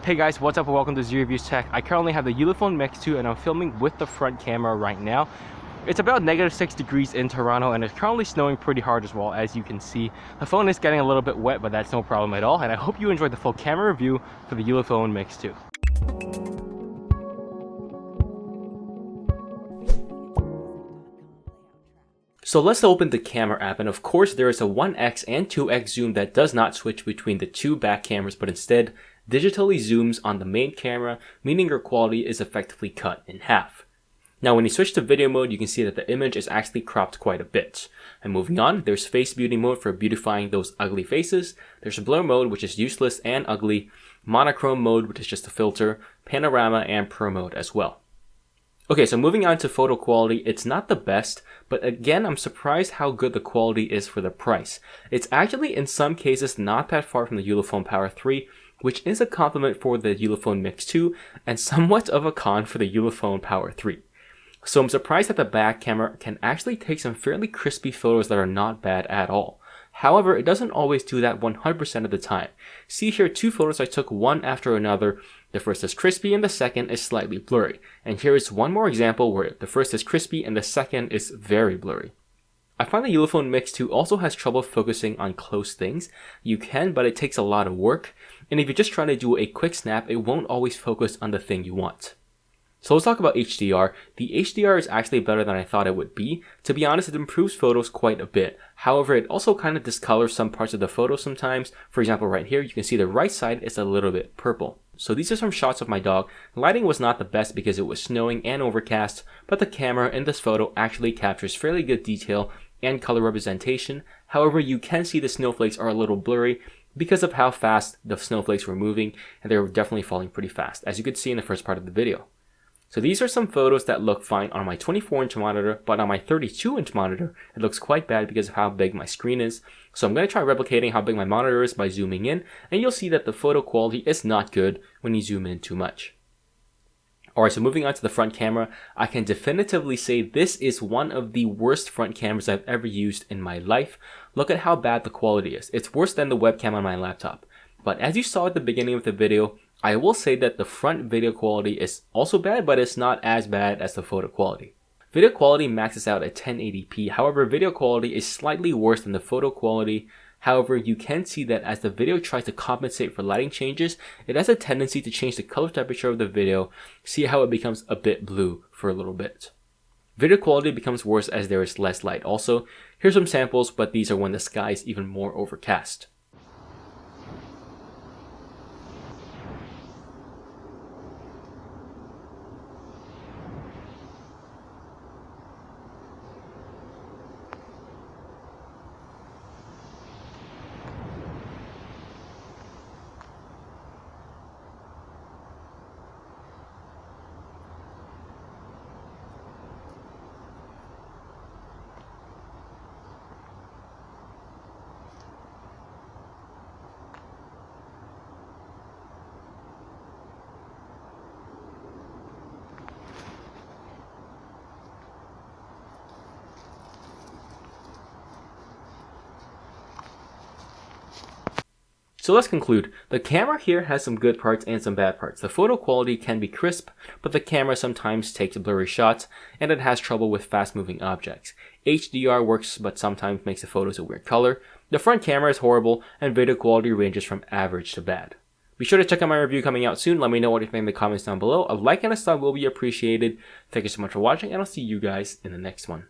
Hey guys, what's up and welcome to Zero Reviews Tech. I currently have the Ulefone Mix 2 and I'm filming with the front camera right now. It's about -6 degrees in Toronto and it's currently snowing pretty hard as well, as you can see. The phone is getting a little bit wet, but that's no problem at all, and I hope you enjoyed the full camera review for the Ulefone Mix 2. So let's open the camera app, and of course there is a 1x and 2x zoom that does not switch between the two back cameras, but instead digitally zooms on the main camera, meaning your quality is effectively cut in half. Now when you switch to video mode, you can see that the image is actually cropped quite a bit. And moving on, there's face beauty mode for beautifying those ugly faces, there's blur mode which is useless and ugly, monochrome mode which is just a filter, panorama, and pro mode as well. Okay, so moving on to photo quality, it's not the best, but again, I'm surprised how good the quality is for the price. It's actually in some cases not that far from the Ulefone Power 3, which is a compliment for the Ulefone Mix 2, and somewhat of a con for the Ulefone Power 3. So I'm surprised that the back camera can actually take some fairly crispy photos that are not bad at all. However, it doesn't always do that 100% of the time. See here two photos I took one after another. The first is crispy and the second is slightly blurry. And here is one more example where the first is crispy and the second is very blurry. I find the Ulefone Mix 2 also has trouble focusing on close things. You can, but it takes a lot of work. And if you're just trying to do a quick snap, it won't always focus on the thing you want. So let's talk about HDR. The HDR is actually better than I thought it would be. To be honest, it improves photos quite a bit. However, it also kind of discolors some parts of the photo sometimes. For example, right here, you can see the right side is a little bit purple. So these are some shots of my dog. Lighting was not the best because it was snowing and overcast, but the camera in this photo actually captures fairly good detail and color representation. However, you can see the snowflakes are a little blurry because of how fast the snowflakes were moving, and they were definitely falling pretty fast, as you could see in the first part of the video. So these are some photos that look fine on my 24-inch monitor, but on my 32-inch monitor, it looks quite bad because of how big my screen is. So I'm going to try replicating how big my monitor is by zooming in, and you'll see that the photo quality is not good when you zoom in too much. Alright, so moving on to the front camera, I can definitively say this is one of the worst front cameras I've ever used in my life. Look at how bad the quality is. It's worse than the webcam on my laptop. But as you saw at the beginning of the video, I will say that the front video quality is also bad, but it's not as bad as the photo quality. Video quality maxes out at 1080p, however video quality is slightly worse than the photo quality. However, you can see that as the video tries to compensate for lighting changes, it has a tendency to change the color temperature of the video. See how it becomes a bit blue for a little bit. Video quality becomes worse as there is less light also. Here's some samples, but these are when the sky is even more overcast. So let's conclude. The camera here has some good parts and some bad parts. The photo quality can be crisp, but the camera sometimes takes blurry shots, and it has trouble with fast moving objects. HDR works, but sometimes makes the photos a weird color. The front camera is horrible, and video quality ranges from average to bad. Be sure to check out my review coming out soon. Let me know what you think in the comments down below. A like and a sub will be appreciated. Thank you so much for watching, and I'll see you guys in the next one.